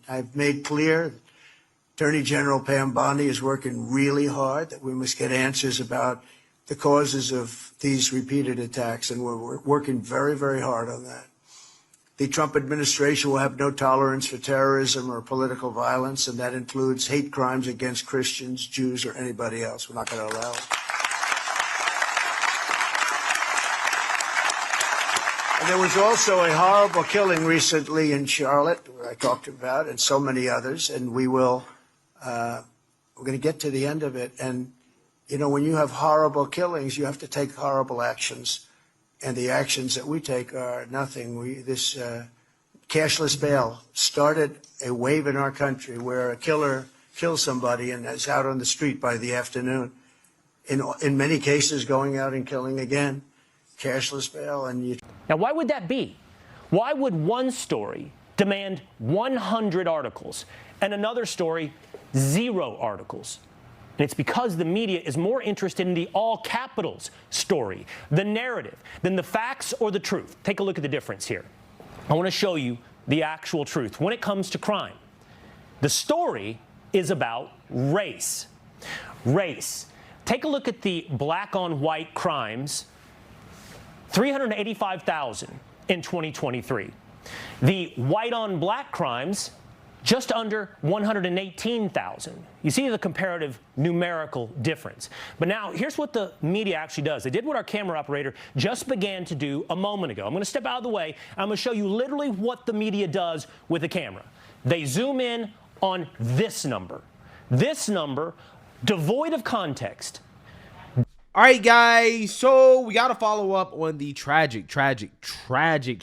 I've made clear Attorney General Pam Bondi is working really hard, that we must get answers about the causes of these repeated attacks, and we're working very, very hard on that. The Trump administration will have no tolerance for terrorism or political violence, and that includes hate crimes against Christians, Jews, or anybody else. We're not going to allow it. And there was also a horrible killing recently in Charlotte, I talked about, and so many others, and we're going to get to the end of it. And, you know, when you have horrible killings, you have to take horrible actions. And the actions that we take are nothing. This cashless bail started a wave in our country where a killer kills somebody and is out on the street by the afternoon. In many cases, going out and killing again. Cashless bail. Now, why would that be? Why would one story demand 100 articles and another story 0 articles? And it's because the media is more interested in the all capitals story, the narrative, than the facts or the truth. Take a look at the difference here. I want to show you the actual truth when it comes to crime. The story is about race. Race. Take a look at the black on white crimes, 385,000 in 2023. The white on black crimes, just under 118,000. You see the comparative numerical difference. But now, here's what the media actually does. They did what our camera operator just began to do a moment ago. I'm going to step out of the way. I'm going to show you literally what the media does with the camera. They zoom in on this number. This number, devoid of context. All right, guys, so we got to follow up on the tragic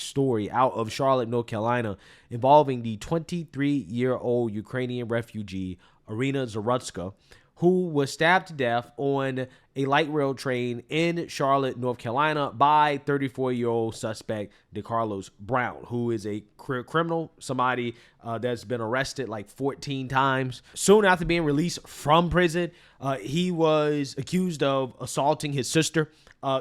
story out of Charlotte, North Carolina, involving the 23-year-old Ukrainian refugee, Iryna Zarutska, who was stabbed to death on a light rail train in Charlotte, North Carolina by 34-year-old suspect Decarlos Brown, who is a criminal, somebody that's been arrested like 14 times. Soon after being released from prison, he was accused of assaulting his sister.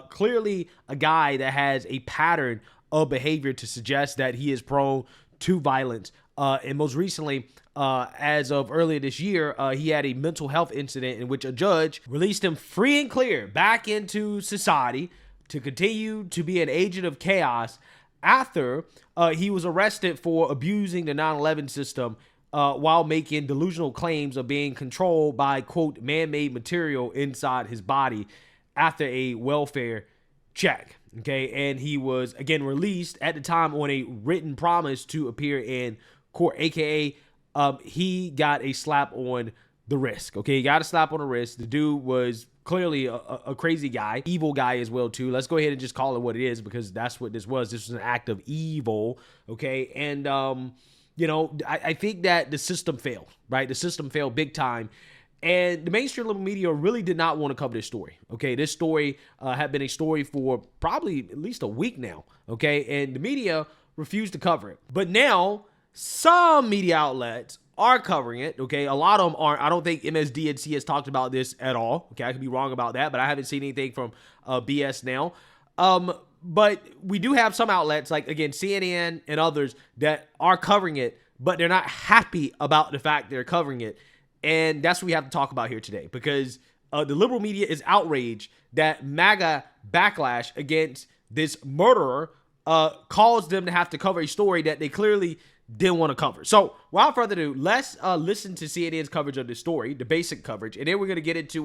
Clearly a guy that has a pattern of behavior to suggest that he is prone to violence. And most recently, as of earlier this year, he had a mental health incident in which a judge released him free and clear back into society to continue to be an agent of chaos after he was arrested for abusing the 9/11 system while making delusional claims of being controlled by, quote, man-made material inside his body after a welfare check. Okay, and he was, again, released at the time on a written promise to appear in court, aka he got a slap on the wrist. Okay, he got a slap on the wrist. The dude was clearly a crazy guy, evil guy as well too. Let's go ahead and just call it what it is, because that's what this was. This was an act of evil. Okay, and you know, I think that the system failed, right? The system failed big time. And the mainstream liberal media really did not want to cover this story. Okay, this story had been a story for probably at least a week now. Okay, and the media refused to cover it. But now some media outlets are covering it. Okay, a lot of them aren't. I don't think MSDNC has talked about this at all. Okay, I could be wrong about that, but I haven't seen anything from BS now. But we do have some outlets like, again, CNN and others that are covering it, but they're not happy about the fact they're covering it. And that's what we have to talk about here today, because the liberal media is outraged that MAGA backlash against this murderer caused them to have to cover a story that they clearly didn't want to cover. So without further ado, let's listen to CNN's coverage of this story, the basic coverage, and then we're going to get into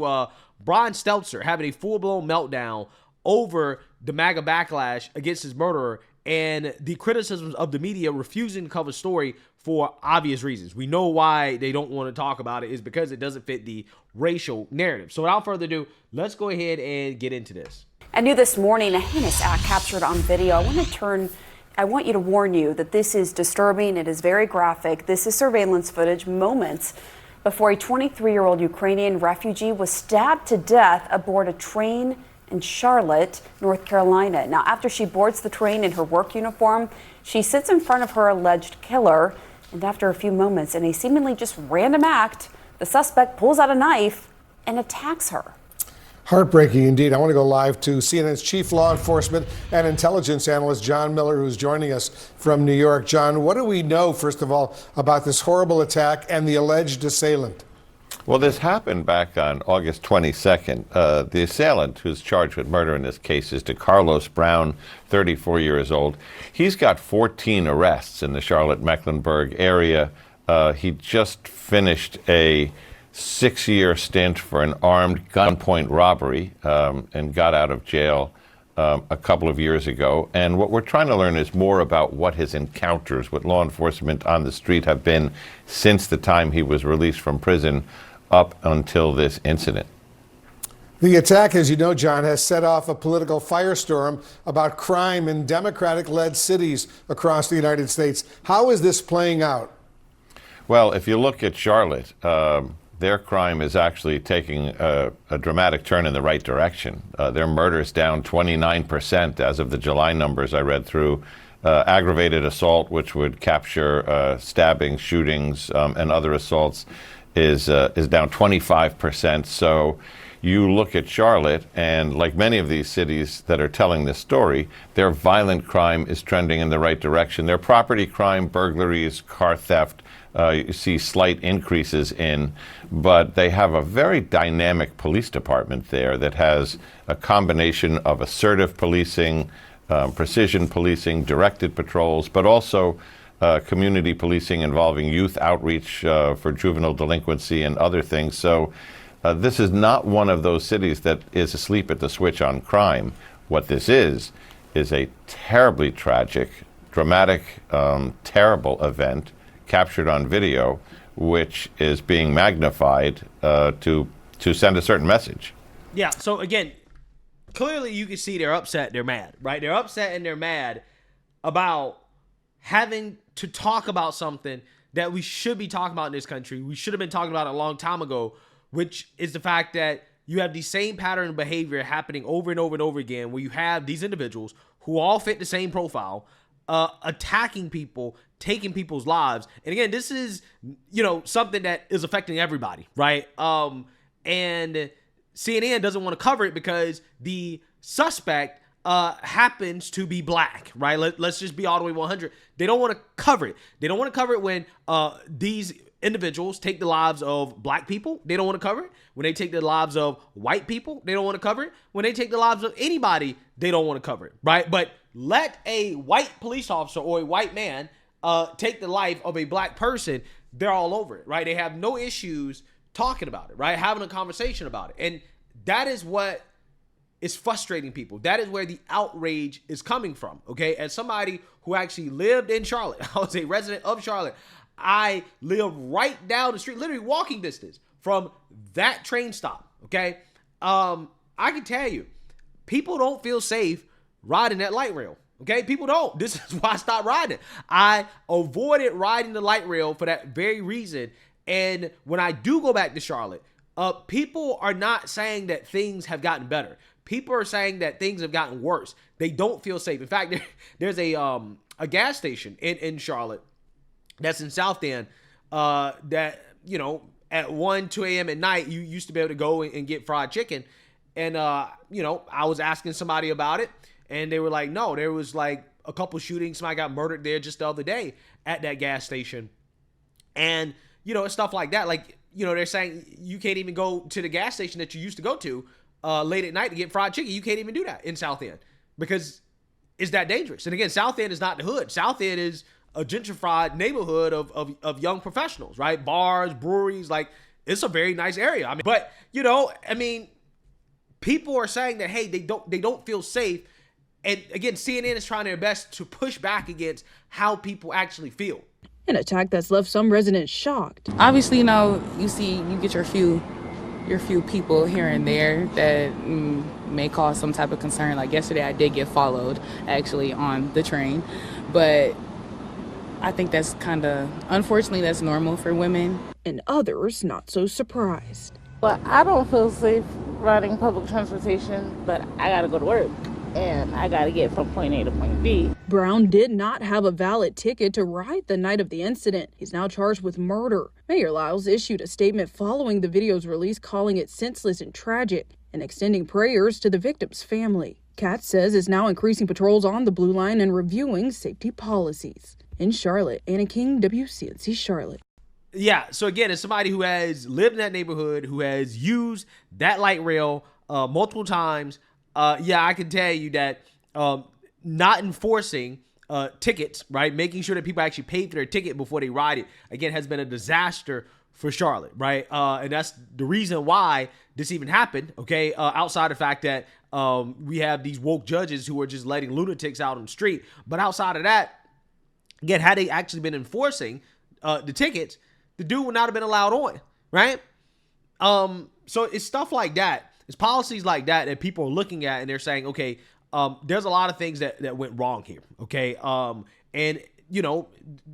Brian Stelter having a full-blown meltdown over the MAGA backlash against his murderer and the criticisms of the media refusing to cover the story for obvious reasons. We know why they don't want to talk about it is because it doesn't fit the racial narrative. So without further ado, let's go ahead and get into this. And new this morning, a heinous act captured on video. I want you to warn you that this is disturbing. It is very graphic. This is surveillance footage moments before a 23-year-old Ukrainian refugee was stabbed to death aboard a train in Charlotte, North Carolina. Now, after she boards the train in her work uniform, she sits in front of her alleged killer. And after a few moments, in a seemingly just random act, the suspect pulls out a knife and attacks her. Heartbreaking indeed. I want to go live to CNN's chief law enforcement and intelligence analyst, John Miller, who's joining us from New York. John, what do we know, first of all, about this horrible attack and the alleged assailant? Well, this happened back on August 22nd. The assailant, who's charged with murder in this case, is Decarlos Brown, 34 years old. He's got 14 arrests in the Charlotte-Mecklenburg area. He just finished a 6-year stint for an armed gunpoint robbery and got out of jail a couple of years ago. And what we're trying to learn is more about what his encounters with law enforcement on the street have been since the time he was released from prison up until this incident. The attack, as you know, John, has set off a political firestorm about crime in Democratic-led cities across the United States. How is this playing out? Well, if you look at Charlotte, their crime is actually taking a dramatic turn in the right direction. Their murders down 29% as of the July numbers I read through. Aggravated assault, which would capture stabbings, shootings, and other assaults, is down 25%. So you look at Charlotte, and like many of these cities that are telling this story, their violent crime is trending in the right direction. Their property crime, burglaries, car theft, you see slight increases in, but they have a very dynamic police department there that has a combination of assertive policing, precision policing, directed patrols, but also community policing involving youth outreach for juvenile delinquency and other things. So this is not one of those cities that is asleep at the switch on crime. What this is a terribly tragic, dramatic, terrible event captured on video, which is being magnified to send a certain message. Yeah, so again, clearly you can see they're upset, they're mad, right? They're upset and they're mad about having to talk about something that we should be talking about in this country. We should have been talking about it a long time ago, which is the fact that you have the same pattern of behavior happening over and over and over again, where you have these individuals who all fit the same profile, attacking people, taking people's lives. And again, this is, something that is affecting everybody, right? And CNN doesn't want to cover it because the suspect happens to be black, right? Let's just be all the way 100. They don't want to cover it. They don't want to cover it when these individuals take the lives of black people. They don't want to cover it. When they take the lives of white people, they don't want to cover it. When they take the lives of anybody, they don't want to cover it, right? But let a white police officer or a white man take the life of a black person, they're all over it, right? They have no issues talking about it, right? Having a conversation about it. And that is what is frustrating people. That is where the outrage is coming from, okay? As somebody who actually lived in Charlotte, I was a resident of Charlotte. I live right down the street, literally walking distance from that train stop, okay? I can tell you, people don't feel safe riding that light rail, okay? People don't. This is why I stopped riding. I avoided riding the light rail for that very reason. And when I do go back to Charlotte, people are not saying that things have gotten better. People are saying that things have gotten worse. They don't feel safe. In fact, there's a gas station in Charlotte that's in South End that, at 1, 2 a.m. at night, you used to be able to go and get fried chicken. And, I was asking somebody about it, and they were like, no, there was like a couple shootings. Somebody got murdered there just the other day at that gas station. And, stuff like that. Like, they're saying you can't even go to the gas station that you used to go to late at night to get fried chicken. You can't even do that in South End because it's that dangerous. And again, South End is not the hood. South End is a gentrified neighborhood of young professionals, right? Bars, breweries, like it's a very nice area. I mean, people are saying that, hey, they don't feel safe. And again, CNN is trying their best to push back against how people actually feel. An attack that's left some residents shocked. Obviously, you get your few people here and there that may cause some type of concern. Like yesterday, I did get followed actually on the train, but I think that's unfortunately, that's normal for women. And others not so surprised. Well, I don't feel safe riding public transportation, but I gotta go to work and I gotta get from point A to point B. Brown did not have a valid ticket to ride the night of the incident. He's now charged with murder. Mayor Lyles issued a statement following the video's release, calling it senseless and tragic. and extending prayers to the victim's family. Katz says is now increasing patrols on the Blue Line and reviewing safety policies. In Charlotte, Anna King, WCNC Charlotte. Yeah, so again, as somebody who has lived in that neighborhood, who has used that light rail multiple times, yeah, I can tell you that not enforcing tickets, right, making sure that people actually pay for their ticket before they ride it, again, has been a disaster for Charlotte, right? And that's the reason why this even happened, okay? Outside the fact that we have these woke judges who are just letting lunatics out on the street. But outside of that, again, had they actually been enforcing the tickets, the dude would not have been allowed on, right? So it's stuff like that. It's policies like that that people are looking at and they're saying, okay, there's a lot of things that went wrong here, okay? And, you know,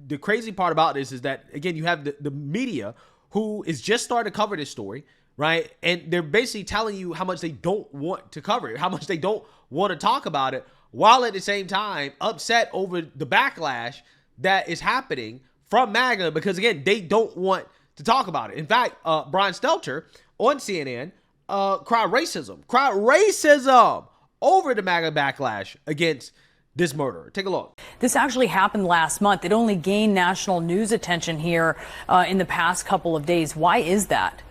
the crazy part about this is that, again, you have the media who is just starting to cover this story, right? And they're basically telling you how much they don't want to cover it, how much they don't want to talk about it, while at the same time upset over the backlash that is happening from MAGA, because again, they don't want to talk about it. In fact, Brian Stelter on CNN cried racism over the MAGA backlash against this murderer. Take a look. This actually happened last month. It only gained national news attention here in the past couple of days. Why is that?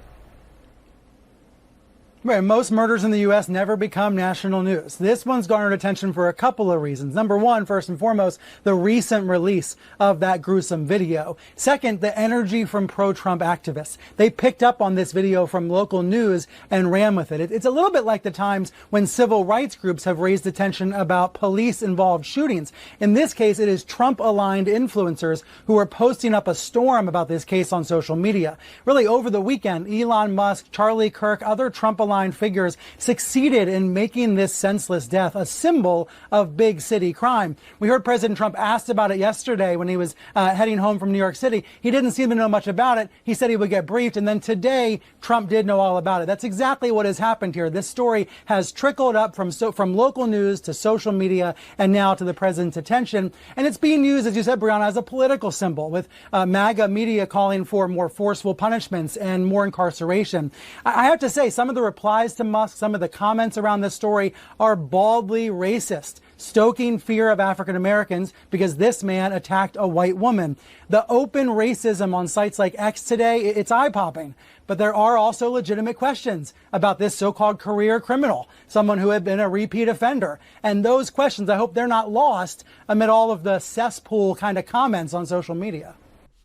Right, most murders in the U.S. never become national news. This one's garnered attention for a couple of reasons. Number one, first and foremost, the recent release of that gruesome video. Second, the energy from pro-Trump activists. They picked up on this video from local news and ran with it. It's a little bit like the times when civil rights groups have raised attention about police-involved shootings. In this case, it is Trump-aligned influencers who are posting up a storm about this case on social media. Really, over the weekend, Elon Musk, Charlie Kirk, other Trump-aligned figures succeeded in making this senseless death a symbol of big city crime. We heard President Trump asked about it yesterday when he was heading home from New York City. He didn't seem to know much about it. He said he would get briefed, and then today Trump did know all about it. That's exactly what has happened here. This story has trickled up from local news to social media and now to the president's attention, and it's being used, as you said, Brianna, as a political symbol, with MAGA media calling for more forceful punishments and more incarceration. I have to say, some of the replies to Musk, some of the comments around this story are baldly racist, stoking fear of African Americans because this man attacked a white woman. The open racism on sites like X today, it's eye-popping. But there are also legitimate questions about this so-called career criminal, someone who had been a repeat offender. And those questions, I hope they're not lost amid all of the cesspool kind of comments on social media.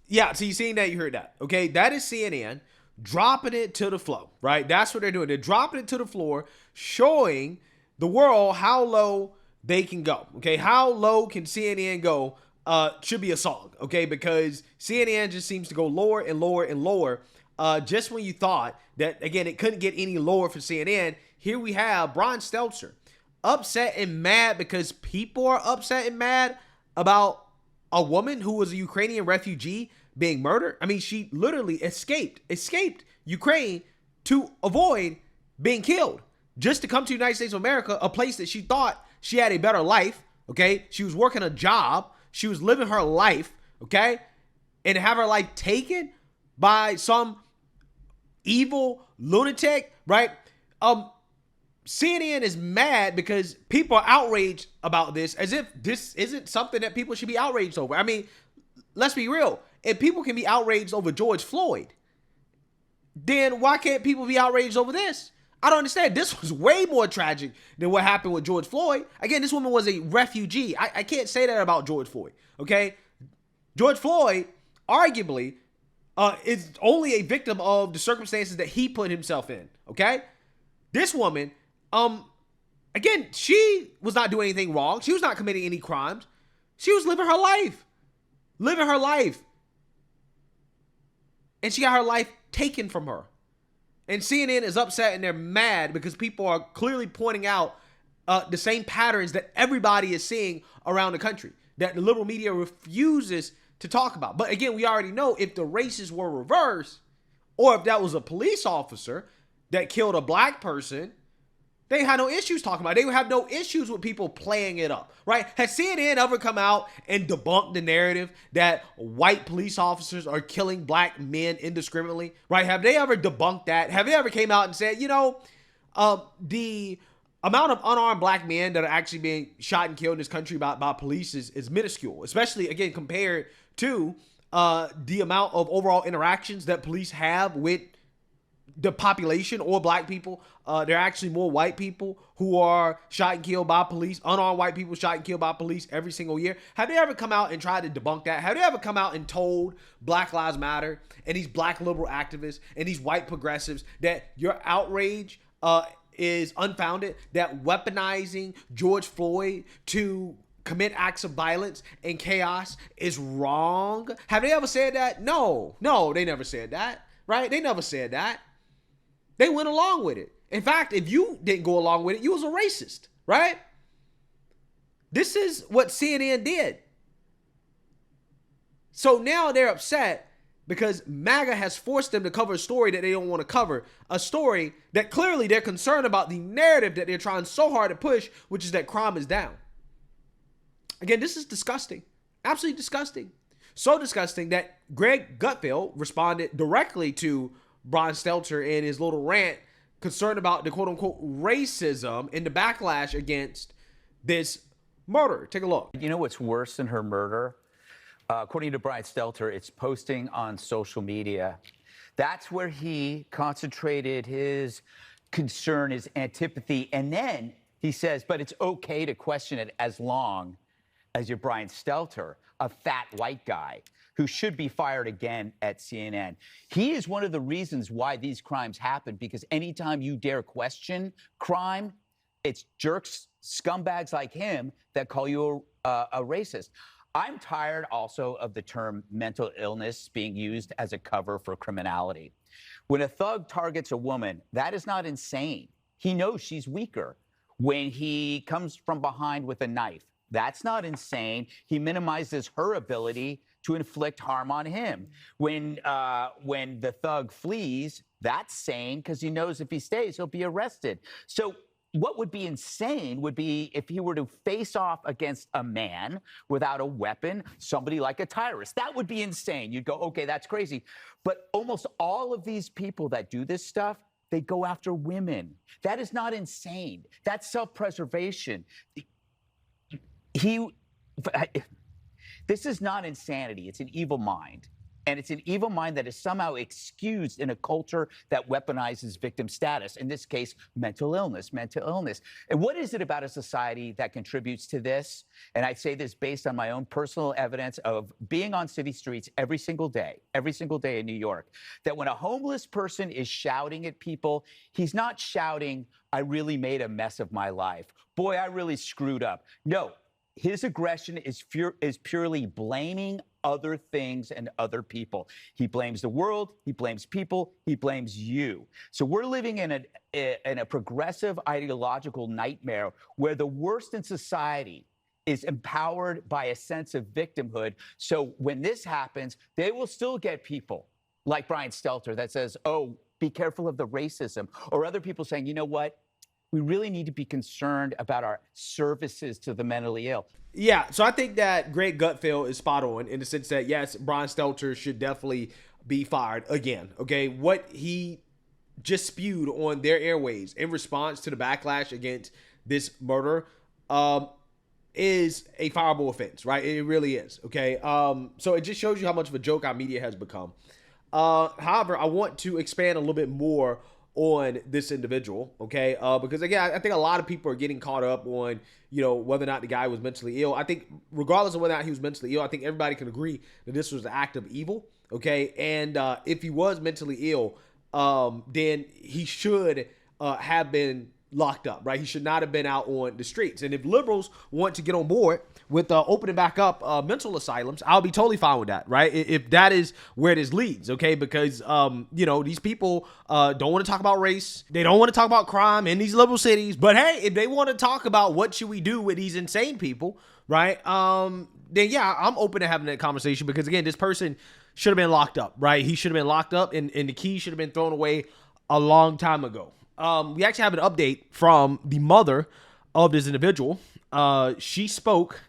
Yeah, so you seen that, you heard that. Okay, that is CNN dropping it to the floor, right? That's what they're doing. They're dropping it to the floor, showing the world how low they can go. Okay, how low can CNN go? Should be a song, okay? Because CNN just seems to go lower and lower and lower. Just when you thought that, again, it couldn't get any lower for CNN, here we have Brian Stelter upset and mad because people are upset and mad about a woman who was a Ukrainian refugee being murdered. I mean, she literally escaped Ukraine to avoid being killed, just to come to the United States of America, a place that she thought she had a better life, okay? She was working a job, she was living her life, okay? And to have her life taken by some evil lunatic, right? CNN is mad because people are outraged about this, as if this isn't something that people should be outraged over. I mean, let's be real. If people can be outraged over George Floyd, then why can't people be outraged over this? I don't understand. This was way more tragic than what happened with George Floyd. Again, this woman was a refugee. I can't say that about George Floyd, okay? George Floyd, arguably, is only a victim of the circumstances that he put himself in, okay? This woman, again, she was not doing anything wrong. She was not committing any crimes. She was living her life. And she got her life taken from her. And CNN is upset and they're mad because people are clearly pointing out the same patterns that everybody is seeing around the country, that the liberal media refuses to talk about. But again, we already know if the races were reversed, or if that was a police officer that killed a black person, they had no issues talking about it. They would have no issues with people playing it up, right? Has CNN ever come out and debunked the narrative that white police officers are killing black men indiscriminately, right? Have they ever debunked that? Have they ever came out and said, you know, The amount of unarmed black men that are actually being shot and killed in this country by police is minuscule, especially, again, compared to the amount of overall interactions that police have with the population or black people. There are actually more white people who are shot and killed by police, unarmed white people shot and killed by police every single year. Have they ever come out and tried to debunk that? Have they ever come out and told Black Lives Matter and these black liberal activists and these white progressives that your outrage is unfounded, that weaponizing George Floyd to commit acts of violence and chaos is wrong? Have they ever said that? No, they never said that, right? They never said that. They went along with it. In fact, if you didn't go along with it, you was a racist, right? This is what CNN did. So now they're upset because MAGA has forced them to cover a story that they don't want to cover, a story that clearly they're concerned about the narrative that they're trying so hard to push, which is that crime is down. Again, this is disgusting, absolutely disgusting. So disgusting that Greg Gutfeld responded directly to Brian Stelter in his little rant concerned about the quote-unquote racism and the backlash against this murder. Take a look. You know what's worse than her murder? According to Brian Stelter, it's posting on social media. That's where he concentrated his concern, his antipathy, and then he says, but it's okay to question it as long as you're Brian Stelter, a fat white guy who should be fired again at CNN. He is one of the reasons why these crimes happen, because anytime you dare question crime, it's jerks, scumbags like him that call you a racist. I'm tired also of the term mental illness being used as a cover for criminality. When a thug targets a woman, that is not insane. He knows she's weaker. When he comes from behind with a knife, that's not insane. He minimizes her ability to inflict harm on him. When the thug flees, that's sane because he knows if he stays, he'll be arrested. So what would be insane would be if he were to face off against a man without a weapon, somebody like a Tyrus. That would be insane. You'd go, okay, that's crazy. But almost all of these people that do this stuff, they go after women. That is not insane. That's self-preservation. This is not insanity. It's an evil mind. And it's an evil mind that is somehow excused in a culture that weaponizes victim status. In this case, mental illness. And what is it about a society that contributes to this? And I say this based on my own personal evidence of being on city streets every single day in New York, that when a homeless person is shouting at people, he's not shouting, I really made a mess of my life. Boy, I really screwed up. No. His aggression is purely blaming other things and other people. He blames the world, he blames people, he blames you. So we're living in a progressive ideological nightmare where the worst in society is empowered by a sense of victimhood. So when this happens, they will still get people like Brian Stelter that says, oh, be careful of the racism, or other people saying, you know what? We really need to be concerned about our services to the mentally ill. Yeah, so I think that Greg Gutfeld is spot on in the sense that, yes, Brian Stelter should definitely be fired again, okay? What he just spewed on their airwaves in response to the backlash against this murder is a fireable offense, right? It really is, okay? So it just shows you how much of a joke our media has become. However, I want to expand a little bit more on this individual, okay? Because again, I think a lot of people are getting caught up on, you know, whether or not the guy was mentally ill. I think regardless of whether or not he was mentally ill, I think everybody can agree that this was an act of evil, okay? And if he was mentally ill, then he should have been locked up, right? He should not have been out on the streets. And if liberals want to get on board with opening back up mental asylums, I'll be totally fine with that, right? If that is where this leads, okay? Because, you know, these people don't want to talk about race. They don't want to talk about crime in these liberal cities. But hey, if they want to talk about what should we do with these insane people, right? Then yeah, I'm open to having that conversation because again, this person should have been locked up, right? He should have been locked up and the key should have been thrown away a long time ago. We actually have an update from the mother of this individual. She spoke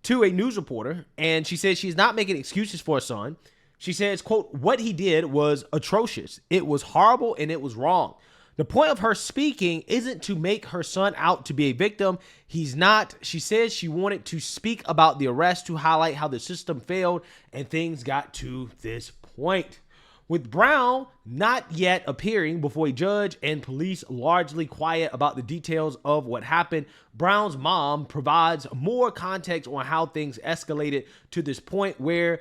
to a news reporter, and she says she's not making excuses for her son. She says, quote, what he did was atrocious. It was horrible, and it was wrong. The point of her speaking isn't to make her son out to be a victim. He's not. She says she wanted to speak about the arrest to highlight how the system failed and things got to this point. With Brown not yet appearing before a judge and police largely quiet about the details of what happened, Brown's mom provides more context on how things escalated to this point where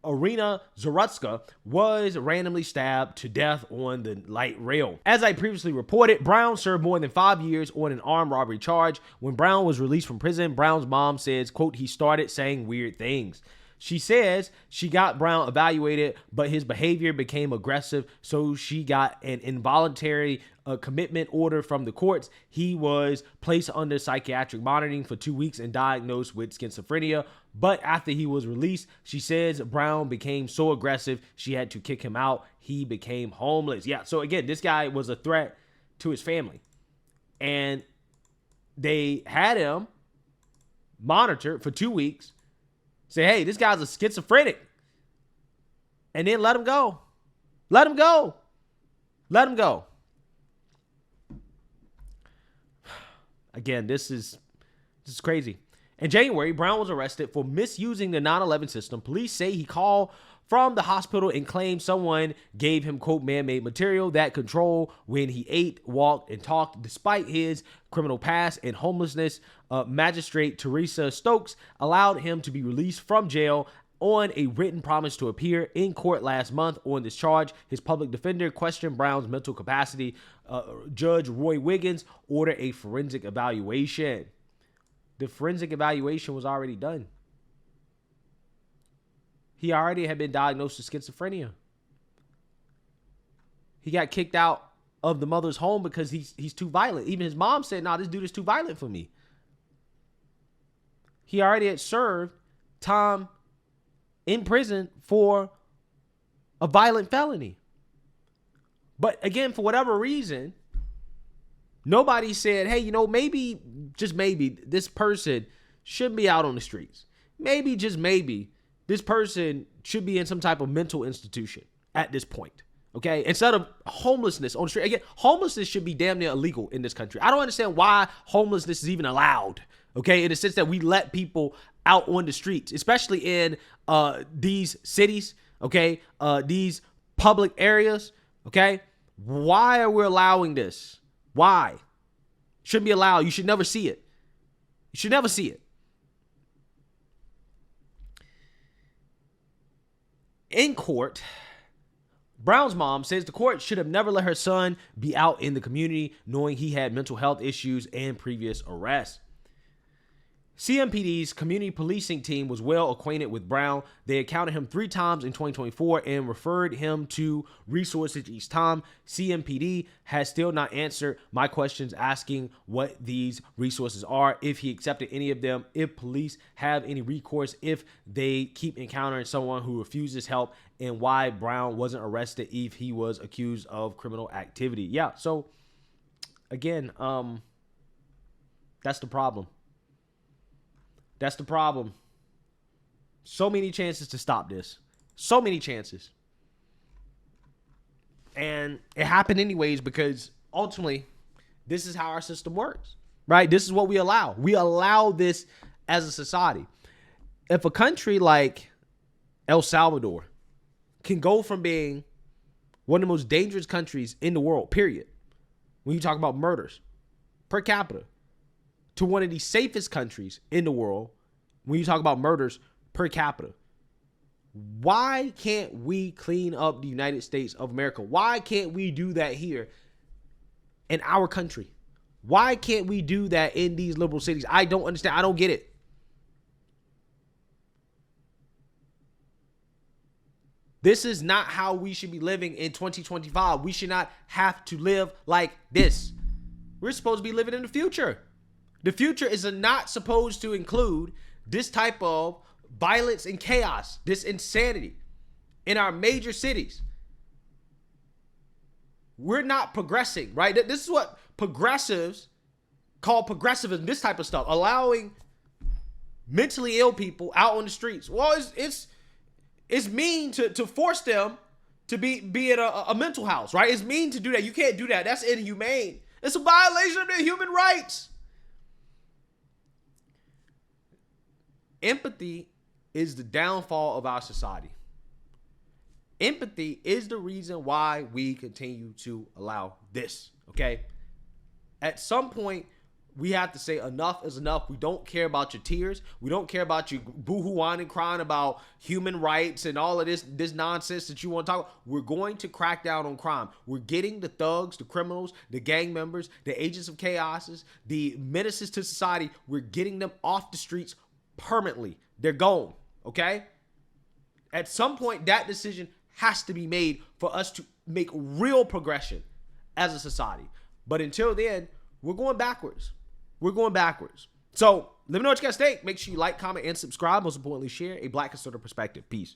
Iryna Zarutska was randomly stabbed to death on the light rail. As I previously reported, Brown served more than 5 years on an armed robbery charge. When Brown was released from prison, Brown's mom says, quote, he started saying weird things. She says she got Brown evaluated, but his behavior became aggressive, so she got an involuntary commitment order from the courts. He was placed under psychiatric monitoring for 2 weeks and diagnosed with schizophrenia. But after he was released, she says Brown became so aggressive, she had to kick him out. He became homeless. Yeah, so again, this guy was a threat to his family. And they had him monitored for 2 weeks. Say, hey, this guy's a schizophrenic. And then let him go. Let him go. Let him go. Again, this is crazy. In January, Brown was arrested for misusing the 9/11 system. Police say he called from the hospital and claimed someone gave him, quote, man-made material that control when he ate, walked, and talked. Despite his criminal past and homelessness, Magistrate Teresa Stokes allowed him to be released from jail on a written promise to appear in court last month on this charge. His public defender questioned Brown's mental capacity. Judge Roy Wiggins ordered a forensic evaluation. The forensic evaluation was already done. He already had been diagnosed with schizophrenia. He got kicked out of the mother's home because he's too violent. Even his mom said, nah, this dude is too violent for me. He already had served time in prison for a violent felony. But again, for whatever reason, nobody said, hey, you know, maybe, just maybe, this person shouldn't be out on the streets. Maybe, just maybe, this person should be in some type of mental institution at this point. Okay? Instead of homelessness on the street. Again, homelessness should be damn near illegal in this country. I don't understand why homelessness is even allowed. Okay? In the sense that we let people out on the streets, especially in these cities. Okay? These public areas. Okay? Why are we allowing this? Why? Shouldn't be allowed. You should never see it. You should never see it. In court, Brown's mom says the court should have never let her son be out in the community knowing he had mental health issues and previous arrests. CMPD's community policing team was well acquainted with Brown. They encountered him 3 times in 2024 and referred him to resources each time. CMPD has still not answered my questions asking what these resources are, if he accepted any of them, if police have any recourse, if they keep encountering someone who refuses help, and why Brown wasn't arrested if he was accused of criminal activity. Yeah, so again, that's the problem. That's the problem. So many chances to stop this. So many chances. And it happened anyways because ultimately this is how our system works, right? This is what we allow. We allow this as a society. If a country like El Salvador can go from being one of the most dangerous countries in the world, period, when you talk about murders per capita, to one of the safest countries in the world when you talk about murders per capita. Why can't we clean up the United States of America? Why can't we do that here in our country? Why can't we do that in these liberal cities? I don't understand. I don't get it. This is not how we should be living in 2025. We should not have to live like this. We're supposed to be living in the future. The future is not supposed to include this type of violence and chaos, this insanity in our major cities. We're not progressing, right? This is what progressives call progressivism, this type of stuff, allowing mentally ill people out on the streets. Well, it's mean to force them to be at a mental house, right? It's mean to do that. You can't do that. That's inhumane. It's a violation of their human rights. Empathy is the downfall of our society. Empathy is the reason why we continue to allow this, okay? At some point, we have to say enough is enough. We don't care about your tears. We don't care about you boo-hooing and crying about human rights and all of this nonsense that you want to talk about. We're going to crack down on crime. We're getting the thugs, the criminals, the gang members, the agents of chaos, the menaces to society. We're getting them off the streets permanently. They're gone, okay? At some point, that decision has to be made for us to make real progression as a society. But until then, we're going backwards. We're going backwards. So let me know what you guys think. Make sure you like, comment, and subscribe. Most importantly, share a Black conservative perspective. Peace.